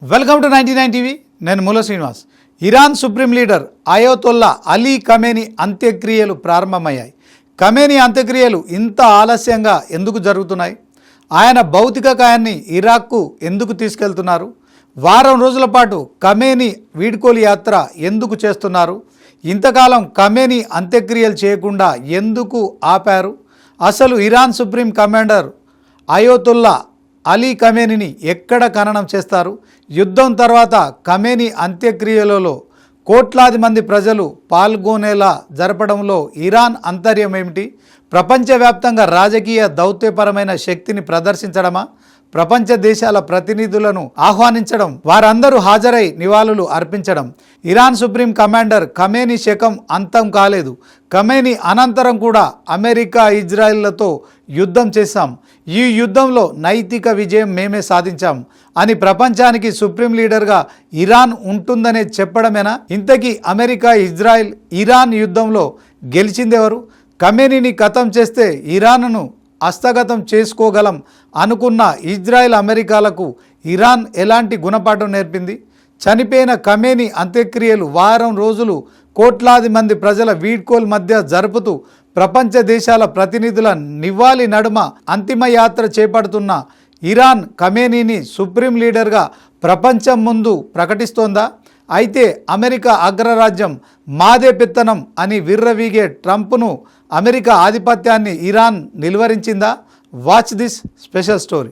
Welcome to 99 TV. నేను Moola Srinivas. Iran supreme leader Ayatollah Ali Khamenei అంత్యక్రియలు ప్రారంభమయ్యాయి. ఖమేనీ అంత్యక్రియలు ఇంత ఆలస్యంగా ఎందుకు జరుగుతున్నాయి? ఆయన భౌతిక కాయాన్ని ఇరాక్కు ఎందుకు తీసుకెళ్తున్నారు? వారం రోజుల పాటు ఖమేనీ వీడ్కోలు యాత్ర ఎందుకు చేస్తున్నారు? ఇంతకాలం ఖమేనీ అంత్యక్రియలు చేయకుండా ఎందుకు ఆపారు? అసలు ఇరాన్ సుప్రీం కమాండర్ అయోతుల్లా అలీ ఖమేనీని ఎక్కడ ఖననం చేస్తారు? యుద్ధం తర్వాత ఖమేనీ అంత్యక్రియలలో కోట్లాది మంది ప్రజలు పాల్గొనేలా జరపడంలో ఇరాన్ అంతర్యం ఏమిటి? ప్రపంచవ్యాప్తంగా రాజకీయ దౌత్యపరమైన శక్తిని ప్రదర్శించడమా? ప్రపంచ దేశాల ప్రతినిధులను ఆహ్వానించడం, వారందరూ హాజరై నివాళులు అర్పించడం. ఇరాన్ సుప్రీం కమాండర్ ఖమేనీ శకం అంతం కాలేదు. ఖమేనీ అనంతరం కూడా అమెరికా ఇజ్రాయిల్లతో యుద్ధం చేశాం, ఈ యుద్ధంలో నైతిక విజయం మేమే సాధించాం అని ప్రపంచానికి సుప్రీం లీడర్గా ఇరాన్ ఉంటుందనే చెప్పడమేనా? ఇంతకీ అమెరికా ఇజ్రాయిల్ ఇరాన్ యుద్ధంలో గెలిచిందెవరు? ఖమేనీని ఖతం చేస్తే ఇరాన్ను హస్తగతం చేసుకోగలం అనుకున్న ఇజ్రాయెల్ అమెరికాలకు ఇరాన్ ఎలాంటి గుణపాఠం నేర్పింది? చనిపోయిన ఖమేనీ అంత్యక్రియలు వారం రోజులు కోట్లాది మంది ప్రజల వీడ్కోల్ మధ్య జరుపుతూ ప్రపంచ దేశాల ప్రతినిధుల నివాళి నడుమ అంతిమ యాత్ర చేపడుతున్న ఇరాన్ ఖమేనీని సుప్రీం లీడర్గా ప్రపంచం ముందు ప్రకటిస్తోందా? అయితే అమెరికా అగ్రరాజ్యం మాదే పెత్తనం అని విర్రవీగే ట్రంప్ను అమెరికా ఆధిపత్యాన్ని ఇరాన్ నిలువరించిందా? Watch this special story.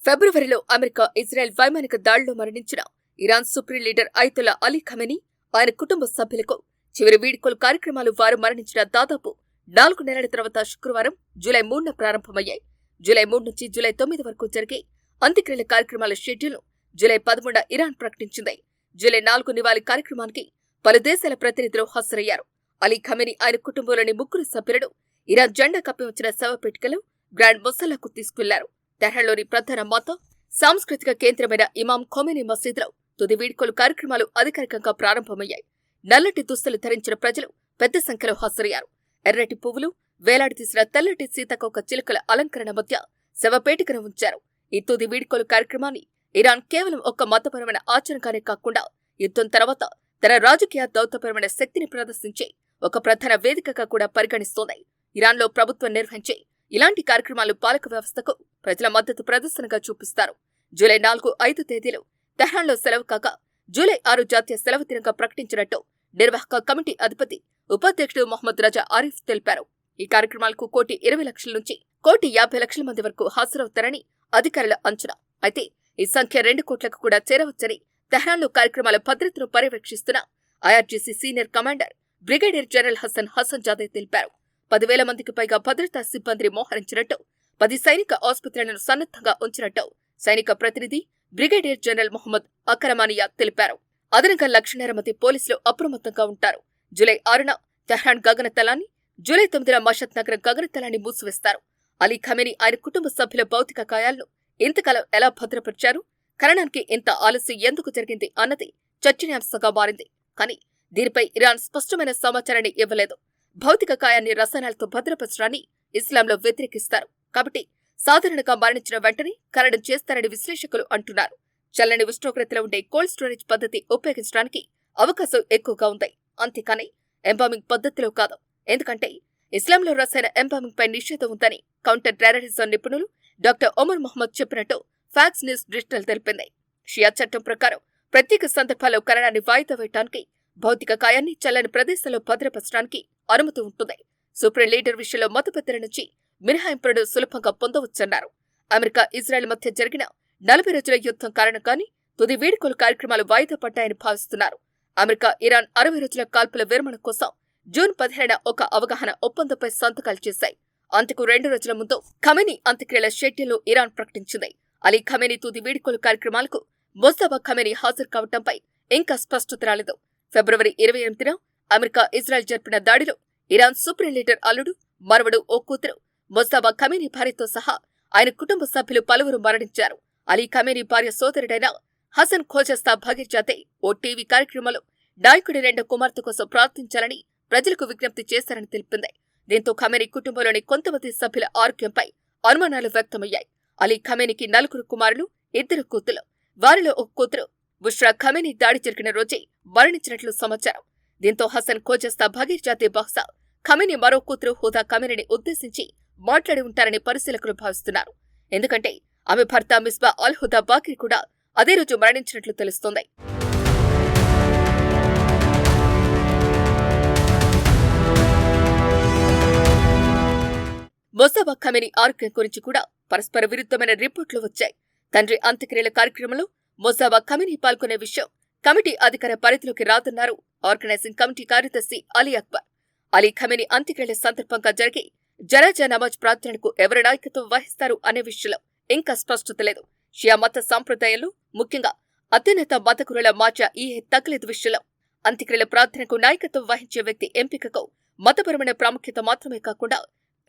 ఫిబ్రవరిలో అమెరికా ఇజ్రాయెల్ వైమానిక దాడిలో మరణించిన Iran supreme leader Ayatollah Ali Khamenei, ఆయన కుటుంబ సభ్యులకు చివరి వీడ్కోలు కార్యక్రమాలు వారు మరణించిన దాదాపు 4 నెలల తర్వాత శుక్రవారం జూలై 3న ప్రారంభమయ్యాయి. జూలై 3 నుంచి జూలై 9 వరకు జరిగే అంత్యక్రియల కార్యక్రమాల షెడ్యూల్ను జూలై 11న ఇరాన్ ప్రకటించింది. జూలై 4 నివాళి కార్యక్రమానికి పలు దేశాల ప్రతినిధులు హాజరయ్యారు. అలీ ఖమేనీ ఆయన కుటుంబంలోని 3 సభ్యులను ఇరాన్ జెండా కప్పి వచ్చిన శవపేటికలో గ్రాండ్ ముసల్లాకు తీసుకెళ్లారు. తెహ్రాన్లోని ప్రధాన మత సాంస్కృతిక కేంద్రమైన ఇమాం ఖొమేనీ మసీదులో తుది వీడ్కోలు కార్యక్రమాలు అధికారికంగా ప్రారంభమయ్యాయి. నల్లటి దుస్తులు ధరించిన ప్రజలు పెద్ద సంఖ్యలో హాజరయ్యారు. ఎర్రటి పువ్వులు వేలాడితీసిన తెల్లటి సీతాకోక చిలుకల అలంకరణ మధ్య శవపేటికను ఉంచారు. ఈ తుది వీడ్కోలు కార్యక్రమాన్ని ఇరాన్ కేవలం ఒక మతపరమైన ఆచరణగానే కాకుండా యుద్ధం తర్వాత తన రాజకీయ దౌత్యపరమైన శక్తిని ప్రదర్శించే ఒక ప్రధాన వేదికగా కూడా పరిగణిస్తోంది. ఇరాన్లో ప్రభుత్వం నిర్వహించే ఇలాంటి కార్యక్రమాలు పాలక వ్యవస్థకు ప్రజల మద్దతు ప్రదర్శనగా చూపిస్తారు. జూలై 4, 5 తేదీలు తెహ్రాన్లో సెలవు కాగా జూలై 6 జాతీయ సెలవు దినంగా ప్రకటించినట్టు నిర్వాహక కమిటీ అధిపతి ఉపాధ్యక్షుడు మొహమ్మద్ రజా ఆరిఫ్ తెలిపారు. ఈ కార్యక్రమాలకు 1,20,00,000 నుంచి 1,50,00,000 మంది వరకు హాజరవుతారని అధికారుల అంచనా. అయితే ఈ సంఖ్య 2 కోట్లకు కూడా చేరవచ్చని తెహ్రాన్లో కార్యక్రమాల భద్రతను పర్యవేక్షిస్తున్న IRGC senior commander brigadier general Hassan Zadeh తెలిపారు. 10,000 మందికి పైగా భద్రతా సిబ్బందిని మోహరించినట్టు, 10 సైనిక ఆసుపత్రులను సన్నద్ధంగా ఉంచినట్టు సైనిక ప్రతినిధి బ్రిగేడియర్ జనరల్ మొహమ్మద్ అకరమానియా తెలిపారు. అదనంగా 1,50,000 మంది పోలీసులు అప్రమత్తంగా ఉంటారు. జూలై 6న తెహ్రాన్ గగనతలాన్ని, జూలై 9న మషద్ నగరం గగనతలాన్ని మూసివేస్తారు. అలీ ఖమేనీ ఆయన కుటుంబ సభ్యుల భౌతిక కాయాలను ఇంతకాలం ఎలా భద్రపరిచారు? ఖననానికి ఇంత ఆలస్యం ఎందుకు జరిగింది అన్నది చర్చనీయాంశంగా మారింది. కానీ దీనిపై ఇరాన్ స్పష్టమైన సమాచారాన్ని ఇవ్వలేదు. భౌతిక కాయాన్ని రసాయనాలతో భద్రపరచడాన్ని ఇస్లాంలో వ్యతిరేకిస్తారు కాబట్టి సాధారణంగా మరణించిన వెంటనే ఖననం చేస్తారని విశ్లేషకులు అంటున్నారు. చల్లని ఉష్ణోగ్రతలో ఉండే కోల్డ్ స్టోరేజ్ పద్ధతి ఉపయోగించడానికి అవకాశం ఎక్కువగా ఉంది. అంతేకాని ఎంబామింగ్ పద్ధతిలో కాదు. ఎందుకంటే ఇస్లాంలో రసాయన ఎంబామింగ్ పై నిషేధం ఉందని కౌంటర్ టెర్రరిజం నిపుణులు డాక్టర్ ఒమర్ మొహమ్మద్ చెప్పినట్టు ఫాక్స్ న్యూస్ డిజిటల్ తెలిపింది. షియా చట్టం ప్రకారం ప్రత్యేక సందర్భాల్లో ఖననాన్ని వాయిదా వేయడానికి భౌతిక కాయాన్ని చల్లని ప్రదేశాల్లో భద్రపరచడానికి అనుమతి ఉంటుంది. సుప్రీం లీడర్ విషయంలో మత పెద్దల నుంచి మినహాయింపులను సులభంగా పొందవచ్చన్నారు. అమెరికా ఇజ్రాయెల్ మధ్య జరిగిన 40 రోజుల యుద్ధం కారణంగానే తుది వీడ్కోలు కార్యక్రమాలు వాయిదా పడ్డాయని భావిస్తున్నారు. అమెరికా ఇరాన్ 60 రోజుల కాల్పుల విరమణ కోసం జూన్ 15న ఒక అవగాహన ఒప్పందంపై సంతకాలు చేశాయి. అంతకు 2 రోజుల ముందు ఖమేనీ అంత్యక్రియల షెడ్యూల్ను ఇరాన్ ప్రకటించింది. అలీ ఖమేనీ తుది వీడ్కోలు కార్యక్రమాలకు ముజ్తబా ఖమేనీ హాజరు కావడంపై ఇంకా స్పష్టత రాలేదు. ఫిబ్రవరి 28న అమెరికా ఇజ్రాయెల్ జరిపిన దాడిలో ఇరాన్ సుప్రీం లీడర్ అల్లుడు, మనవడు, ఓ కూతురు ముజ్తబా ఖమేనీ భార్యతో సహా ఆయన కుటుంబ సభ్యులు పలువురు మరణించారు. అలీ ఖమేనీ భార్య సోదరుడైన హసన్ ఖోజస్తా భగీర్ జాదే ఓ టీవీ కార్యక్రమంలో నాయకుడి 2వ కుమార్తె కోసం ప్రార్థించాలని ప్రజలకు విజ్ఞప్తి చేశారని తెలిపింది. దీంతో ఖమేనీ కుటుంబంలోని కొంతమంది సభ్యుల ఆరోగ్యంపై అనుమానాలు వ్యక్తమయ్యాయి. అలీ ఖమేనీకి 4 కుమారులు, 2 కూతురు. వారిలో ఒక కూతురు బుష్రా ఖమేనీ దాడి జరిగిన రోజే మరణించినట్లు సమాచారం. దీంతో హసన్ ఖోజస్తా భగీర్ జాతి బహ్సా ఖమేనీ మరో కూతురు హుదా ఖమేనీని ఉద్దేశించి మాట్లాడి ఉంటారని పరిశీలకులు భావిస్తున్నారు. ఎందుకంటే ఆమె భర్త మిస్బా అల్ హుదా బాకిర్ కూడా అదే రోజు మరణించినట్లు తెలుస్తోంది. మొసాబా ఖమేనీ ఆరోగ్యం గురించి కూడా పరస్పర విరుద్ధమైన రిపోర్టులు వచ్చాయి. తండ్రి అంత్యక్రియల కార్యక్రమంలో మొసాబా ఖమేనీ పాల్గొనే విషయం కమిటీ అధికార పరిధిలోకి రాదన్నారు ఆర్గనైజింగ్ కమిటీ కార్యదర్శి అలీ అక్బర్. అలీ ఖమేనీ అంత్యక్రియల సందర్భంగా జరిగే జనాజా నమాజ్ ప్రార్థనకు ఎవరు నాయకత్వం వహిస్తారు అనే విషయంలో ఇంకా స్పష్టత లేదు. షియా మత సాంప్రదాయంలో ముఖ్యంగా అత్యున్నత మత గురుల మాజా తక్లీద్ విషయంలో అంత్యక్రియల ప్రార్థనకు నాయకత్వం వహించే వ్యక్తి ఎంపికకు మతపరమైన ప్రాముఖ్యత మాత్రమే కాకుండా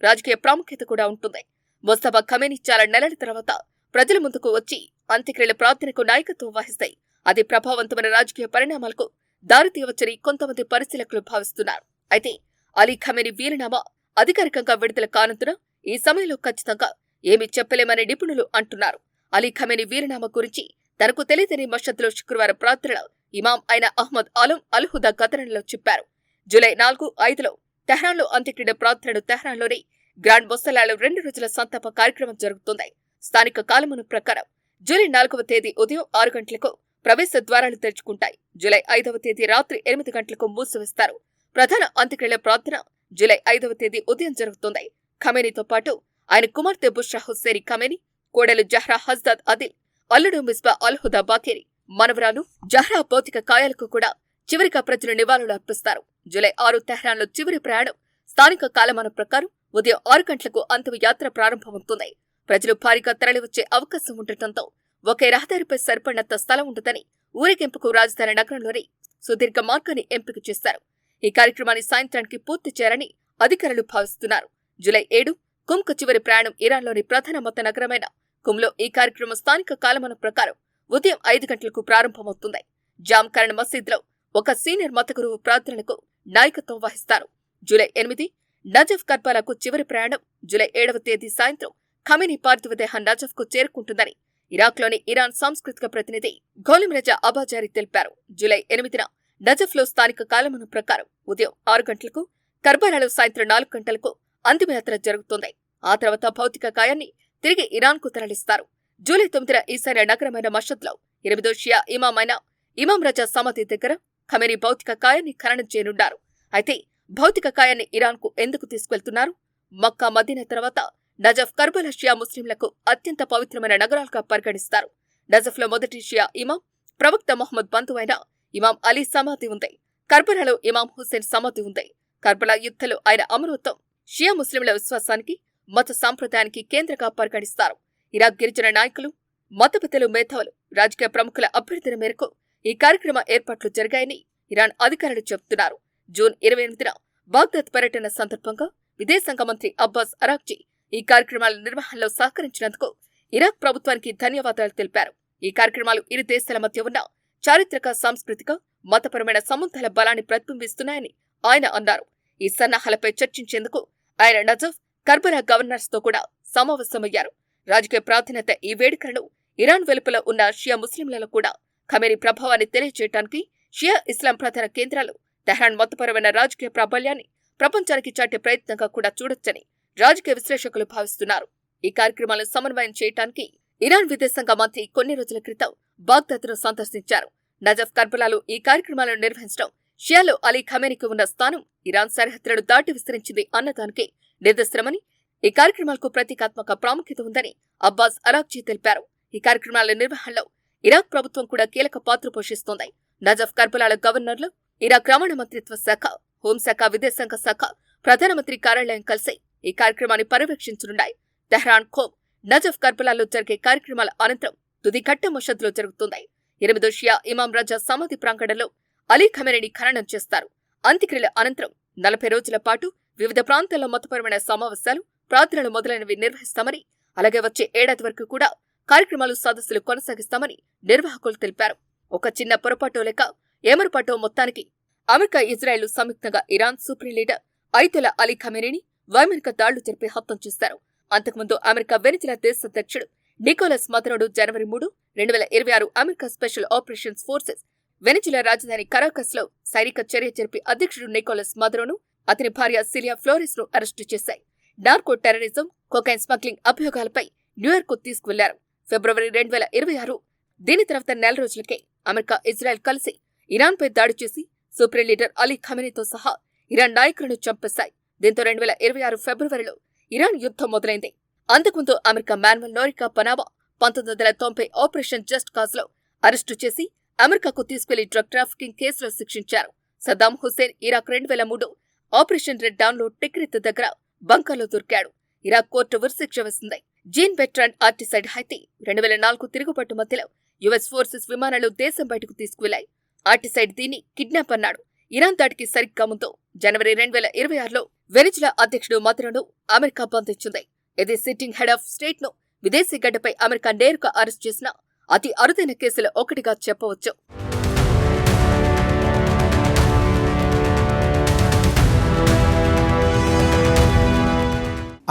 రాజకీయ ప్రాముఖ్యత కూడా ఉంటుంది. మొస్తాబా ఖమేనీ చాలా నెలల తర్వాత ప్రజల ముందుకు వచ్చి అంత్యక్రియల ప్రార్థనకు నాయకత్వం వహిస్తాయి. అది ప్రభావవంతమైన రాజకీయ పరిణామాలకు దారితీయవచ్చని కొంతమంది పరిశీలకులు భావిస్తున్నారు. అయితే అలీ ఖమేనీ వీలునామా అధికారికంగా విడుదల కానందున ఈ సమయంలో ఖచ్చితంగా ఏమీ చెప్పలేమని నిపుణులు అంటున్నారు. అలీ ఖమేనీ వీలునామా గురించి తనకు తెలియదని మషద్లో శుక్రవారం ప్రార్థన ఇమాం అయిన అహ్మద్ ఆలం అల్ హుదా ఘటనలో చెప్పారు. జూలై 4, 5లో తెహ్రాన్లో అంత్యక్రియ ప్రార్థనలు తెహ్రాన్లోని గ్రాండ్ మొసలాలో 2 రోజుల సంతాప కార్యక్రమం జరుగుతుంది. స్థానిక కాలమాన ప్రకారం జూలై 4వ తేదీ ఉదయం 6 గంటలకు ప్రవేశ ద్వారాలు తెరుచుకుంటాయి. జూలై 5వ తేదీ రాత్రి 8 గంటలకు మూసివేస్తారు. ప్రధాన అంత్యక్రియల ప్రార్థన జూలై 5వ తేదీ ఉదయం జరుగుతుంది. ఖమేనీతో పాటు ఆయన కుమార్తె బుష్రా హుస్సేని ఖమేనీ, కోడలు జహ్రా హజ్దాద్ అదిల్, అల్లుడు మిస్బా అల్ హుదా బాకేరి, మనవరాలు జహ్రా భౌతిక కాయాలకు కూడా చివరిగా ప్రజలు నివాళులు అర్పిస్తారు. జూలై 6 తెహ్రాన్లో చివరి ప్రయాణం స్థానిక కాలమాన ప్రకారం ఉదయం 6 గంటలకు అంతిమయాత్ర ప్రారంభమవుతుంది. ప్రజలు భారీగా తరలివచ్చే అవకాశం ఉండటంతో ఒకే రహదారిపై సరిపడినంత స్థలం ఉంటుందని ఊరేగింపుకు రాజధాని నగరంలోని సుదీర్ఘ మార్గాన్ని ఎంపిక చేశారు. ఈ కార్యక్రమాన్ని సాయంత్రానికి పూర్తి చేయాలని అధికారులు భావిస్తున్నారు. జూలై 7 కుంకు చివరి ప్రయాణం ఇరాన్లోని ప్రధాన మత నగరమైన కుమ్లో ఈ కార్యక్రమం స్థానిక కాలమాన ప్రకారం ఉదయం 5 గంటలకు ప్రారంభమవుతుంది. జామ్కరణ్ మసీద్లో ఒక సీనియర్ మత గురువు ప్రార్థనలకు నాయకత్వం వహిస్తారు. జూలై 8 నజఫ్ కర్బాలాకు చివరి ప్రయాణం. జూలై 7వ తేదీ సాయంత్రం ఖమేనీ పార్థివ దేహం నజఫ్కు చేరుకుంటుందని ఇరాక్లోని ఇరాన్ సాంస్కృతిక ప్రతినిధి ఘోలిం రజా అబాజారి తెలిపారు. జూలై 8న నజఫ్లో స్థానిక కాలమానం ప్రకారం ఉదయం 6 గంటలకు, కర్బాలాలో సాయంత్రం 4 గంటలకు అంతిమయాత్ర జరుగుతుంది. ఆ తర్వాత భౌతిక కాయాన్ని తిరిగి ఇరాన్కు తరలిస్తారు. జూలై 9న ఈశాన్య నగరమైన మషద్లో 8వ షియా ఇమామైన ఇమాం రజా సమాధి దగ్గర ఖమేనీ భౌతిక కాయాన్ని ఖననం చేయనున్నారు. అయితే భౌతిక కాయాన్ని ఇరాన్కు ఎందుకు తీసుకెళ్తున్నారు? మక్కా, మదీనా తర్వాత నజఫ్, కర్బలా షియా ముస్లింలకు అత్యంత పవిత్రమైన నగరాలుగా పరిగణిస్తారు. నజఫ్లో మొదటి షియా ఇమాం ప్రవక్త మొహమ్మద్ బంధువైన ఇమాం అలీ సమాధి ఉంది. కర్బలాలో ఇమాం హుస్సేన్ సమాధి ఉంది. కర్బలా యుద్ధంలో ఆయన అమరత్వం షియా ముస్లింల విశ్వాసానికి, మత సాంప్రదాయానికి కేంద్రంగా పరిగణిస్తారు. ఇరాక్ గిరిజన నాయకులు, మతపితలు, మేధావులు, రాజకీయ ప్రముఖుల అభ్యర్థన మేరకు ఈ కార్యక్రమ ఏర్పాట్లు జరిగాయని ఇరాన్ అధికారులు చెబుతున్నారు. జూన్ 28న బాగ్దాద్ పర్యటన సందర్భంగా విదేశాంగ మంత్రి అబ్బాస్ అరాక్జీ ఈ కార్యక్రమాల నిర్వహణలో సహకరించినందుకు ఇరాక్ ప్రభుత్వానికి ధన్యవాదాలు తెలిపారు. ఈ కార్యక్రమాలు ఇరు దేశాల మధ్య ఉన్న చారిత్రక, సాంస్కృతిక, మతపరమైన సంబంధాల బలాన్ని ప్రతిబింబిస్తున్నాయని ఆయన అన్నారు. ఈ సన్నాహాలపై చర్చించేందుకు ఆయన నజఫ్, కర్బలా గవర్నర్స్ తో కూడా సమావేశమయ్యారు. రాజకీయ ప్రాధాన్యత ఈ వేడుకలను ఇరాన్ వెలుపల ఉన్న షియా ముస్లింలలో కూడా ఖమేనీ ప్రభావాన్ని తెలియజేయడానికి షియా ఇస్లాం ప్రధాన కేంద్రాలు తెహ్రాన్ మతపరమైన రాజకీయ ప్రాబల్యాన్ని ప్రపంచానికి చాటే ప్రయత్నంగా కూడా చూడొచ్చని రాజకీయ విశ్లేషకులు భావిస్తున్నారు. ఈ కార్యక్రమాలను సమన్వయం చేయడానికి ఇరాన్ విదేశాంగ మంత్రి కొన్ని రోజుల క్రితం బాగ్దాద్ను సందర్శించారు. నజఫ్, కర్బలాలో ఈ కార్యక్రమాలను నిర్వహించడం షియాలో అలీ ఖమేనీకి ఉన్న స్థానం ఇరాన్ సరిహద్దులను దాటి విస్తరించింది అన్నదానికి నిదర్శనమని, ఈ కార్యక్రమాలకు ప్రతీకాత్మక ప్రాముఖ్యత ఉందని అబ్బాస్ అరాక్జీ తెలిపారు. ఈ కార్యక్రమాల నిర్వహణలో ఇరాక్ ప్రభుత్వం కూడా కీలక పాత్ర పోషిస్తోంది. నజఫ్, కర్బలాల గవర్నర్లు, ఇరాక్ రవాణా మంత్రిత్వ శాఖ, హోంశాఖ, విదేశాంగ శాఖ, ప్రధానమంత్రి కార్యాలయం కలిసి ఈ కార్యక్రమాన్ని పర్యవేక్షించనున్నాయి. తెహ్రాన్, ఖోమ్, నజఫ్, కర్బలాలో జరిగే కార్యక్రమాల అనంతరం తుది ఘట్ట మషద్లో జరుగుతుంది. 8వ షియా ఇమాం రజా సమాధి ప్రాంగణంలో అలీ ఖమేనీని ఖననం చేస్తారు. అంత్యక్రియల అనంతరం 40 రోజుల పాటు వివిధ ప్రాంతాల్లో మతపరమైన సమావేశాలు, ప్రార్థనలు మొదలైనవి నిర్వహిస్తామని, అలాగే వచ్చే ఏడాది వరకు కూడా కార్యక్రమాలు, సదస్సులు కొనసాగిస్తామని నిర్వాహకులు తెలిపారు. ఒక చిన్న పొరపాటో లేక ఏమరపాటో మొత్తానికి అమెరికా, ఇజ్రాయెల్ సంయుక్తంగా Iran supreme leader Ayatollah Ali ఖమేనీని వైమానిక దాడులు జరిపి హతం చేశారు. అంతకుముందు అమెరికా వెనిజులా దేశ అధ్యక్షుడు నికోలస్ మదురోను జనవరి 3, 2026 America special operations forces Venezuela రాజధాని కరాకస్ లో సైనిక చర్య జరిపి అధ్యక్షుడు నికోలస్ మదురోను, అతని భార్య సిలియా ఫ్లోరెస్ ను అరెస్టు చేశాయి. నార్కో టెర్రరిజం, కొకైన్ స్మగ్లింగ్ అభియోగాలపై న్యూయార్క్ కు తీసుకువెళ్లారు. ఫిబ్రవరి 2026 దీని తర్వాత నెల రోజులకే అమెరికా, ఇజ్రాయెల్ కలిసి ఇరాన్ పై దాడి చేసి సుప్రీం లీడర్ అలీ ఖమేనీతో సహా ఇరాన్ నాయకులను చంపేశాయి. దీంతో 2026 ఫిబ్రవరిలో ఇరాన్ యుద్ధం మొదలైంది. అంతకుముందు America Manuel Noriega Panama 1990 operation just cause లో అరెస్టు చేసి అమెరికాకు తీసుకెళ్లి డ్రగ్ ట్రాఫికింగ్ కేసులో శిక్షించారు. Saddam Hussein Iraq 2003 operation red dawn లో టిక్రిత్ దగ్గర బంకర్లో దొరికాడు. ఇరాక్ కోర్టు ఉరిశిక్ష వేసింది. జీన్ బెట్రాండ్ ఆర్టిసైడ్ హైతీ 2004 తిరుగుబాటు మధ్యలో యుఎస్ ఫోర్సెస్ విమానాలు దేశం బయటకు తీసుకువెళ్లాయి. ఆర్టిసైడ్ దీన్ని కిడ్నాప్ అన్నాడు. ఇరాన్ దాడికి సరిగ్గా ముందు జనవరి 2026లో వెనిజులా అధ్యక్షుడు మదురోను అమెరికా బంధించింది. ఇది సిట్టింగ్ హెడ్ ఆఫ్ స్టేట్ ను విదేశీ గడ్డపై అమెరికా నేరుగా అరెస్ట్ చేసిన అతి అరుదైన కేసులో ఒకటిగా చెప్పవచ్చు.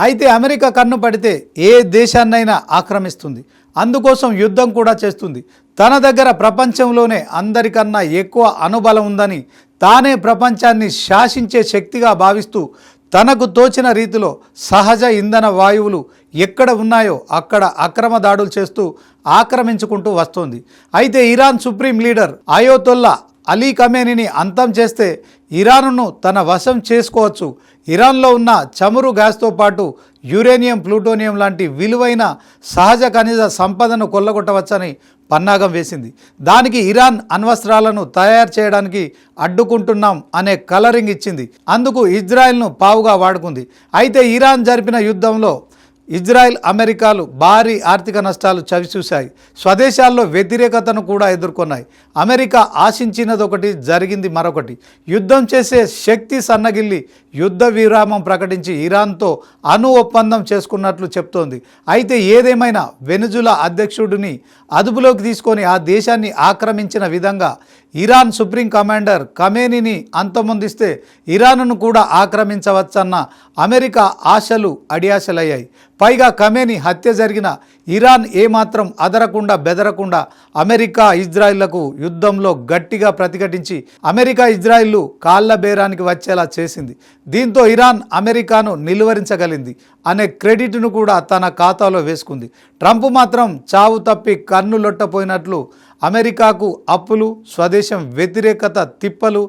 అయితే అమెరికా కన్ను పడితే ఏ దేశాన్నైనా ఆక్రమిస్తుంది. అందుకోసం యుద్ధం కూడా చేస్తుంది. తన దగ్గర ప్రపంచంలోనే అందరికన్నా ఎక్కువ అనుబలం ఉందని, తానే ప్రపంచాన్ని శాసించే శక్తిగా భావిస్తూ తనకు తోచిన రీతిలో సహజ ఇంధన వాయువులు ఎక్కడ ఉన్నాయో అక్కడ అక్రమ దాడులు చేస్తూ ఆక్రమించుకుంటూ వస్తోంది. అయితే Iran supreme leader Ayatollah Ali ఖమేనీని అంతం చేస్తే ఇరాన్ను తన వశం చేసుకోవచ్చు. ఇరాన్లో ఉన్న చమురు గ్యాస్తో పాటు యురేనియం, ప్లూటోనియం లాంటి విలువైన సహజ ఖనిజ సంపదను కొల్లగొట్టవచ్చని పన్నాగం వేసింది. దానికి ఇరాన్ అణ్వస్త్రాలను తయారు చేయడానికి అడ్డుకుంటున్నాం అనే కలరింగ్ ఇచ్చింది. అందుకు ఇజ్రాయెల్ను పావుగా వాడుకుంది. అయితే ఇరాన్ జరిపిన యుద్ధంలో ఇజ్రాయెల్, అమెరికాలు భారీ ఆర్థిక నష్టాలు చవిచూశాయి. స్వదేశాల్లో వ్యతిరేకతను కూడా ఎదుర్కొన్నాయి. అమెరికా ఆశించినదొకటి, జరిగింది మరొకటి. యుద్ధం చేసే శక్తి సన్నగిల్లి యుద్ధ విరామం ప్రకటించి ఇరాన్తో అణు ఒప్పందం చేసుకున్నట్లు చెప్తోంది. అయితే ఏదేమైనా వెనిజులా అధ్యక్షుడిని అదుపులోకి తీసుకొని ఆ దేశాన్ని ఆక్రమించిన విధంగా ఇరాన్ సుప్రీం కమాండర్ ఖమేనీని అంతమొందిస్తే ఇరాన్ను కూడా ఆక్రమించవచ్చన్న అమెరికా ఆశలు అడియాశలయ్యాయి. పైగా ఖమేనీ హత్య జరిగిన ఇరాన్ ఏమాత్రం అదరకుండా బెదరకుండా అమెరికా, ఇజ్రాయిల్లకు యుద్ధంలో గట్టిగా ప్రతిఘటించి అమెరికా, ఇజ్రాయిల్లు కాళ్ల బేరానికి వచ్చేలా చేసింది. దీంతో ఇరాన్ అమెరికాను నిలువరించగలిగింది అనే క్రెడిట్ను కూడా తన ఖాతాలో వేసుకుంది. ట్రంప్ మాత్రం చావు తప్పి కన్ను లొట్టపోయినట్లు అమెరికాకు అప్పులు, స్వదేశం వ్యతిరేకత తిప్పలు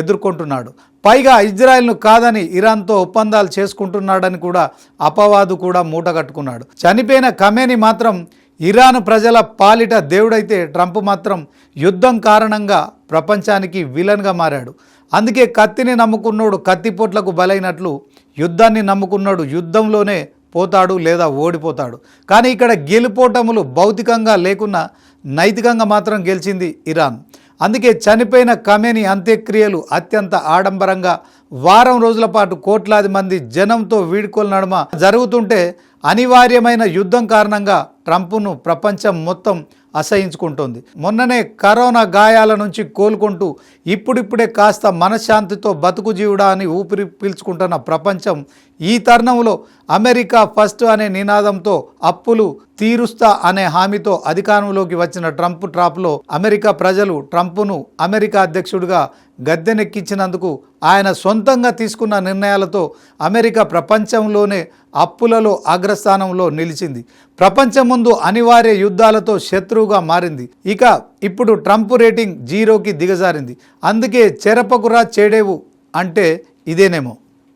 ఎదుర్కొంటున్నాడు. పైగా ఇజ్రాయెల్ను కాదని ఇరాన్తో ఒప్పందాలు చేసుకుంటున్నాడని కూడా అపవాదు కూడా మూటగట్టుకున్నాడు. చనిపోయిన ఖమేనీ మాత్రం ఇరాన్ ప్రజల పాలిట దేవుడైతే ట్రంప్ మాత్రం యుద్ధం కారణంగా ప్రపంచానికి విలన్గా మారాడు. అందుకే కత్తిని నమ్ముకున్నోడు కత్తిపోట్లకు బలైనట్లు యుద్ధాన్ని నమ్ముకున్నాడు యుద్ధంలోనే పోతాడు లేదా ఓడిపోతాడు. కానీ ఇక్కడ గెలుపోటములు భౌతికంగా లేకున్నా నైతికంగా మాత్రం గెలిచింది ఇరాన్. అందుకే చనిపోయిన ఖమేనీ అంత్యక్రియలు అత్యంత ఆడంబరంగా వారం రోజుల పాటు కోట్లాది మంది జనంతో వీడ్కోలు నడుమ జరుగుతుంటే అనివార్యమైన యుద్ధం కారణంగా ట్రంప్ను ప్రపంచం మొత్తం అసహించుకుంటోంది. మొన్ననే కరోనా గాయాల నుంచి కోలుకుంటూ ఇప్పుడిప్పుడే కాస్త మనశ్శాంతితో బతుకు జీవుడా అని ఊపిరి పీల్చుకుంటున్న ప్రపంచం ఈ తరుణంలో అమెరికా ఫస్ట్ అనే నినాదంతో అప్పులు తీరుస్తా అనే హామీతో అధికారంలోకి వచ్చిన ట్రంప్ ట్రాప్లో అమెరికా ప్రజలు ట్రంప్ను అమెరికా అధ్యక్షుడిగా గద్దెనెక్కించినందుకు ఆయన సొంతంగా తీసుకున్న నిర్ణయాలతో అమెరికా ప్రపంచంలోనే అప్పులలో అగ్రస్థానంలో నిలిచింది. ప్రపంచం ముందు అనివార్య యుద్ధాలతో శత్రువుగా మారింది. ఇక ఇప్పుడు ట్రంప్ రేటింగ్ 0కి దిగజారింది. అందుకే చెరపకురా చెడేవు అంటే ఇదేనేమో.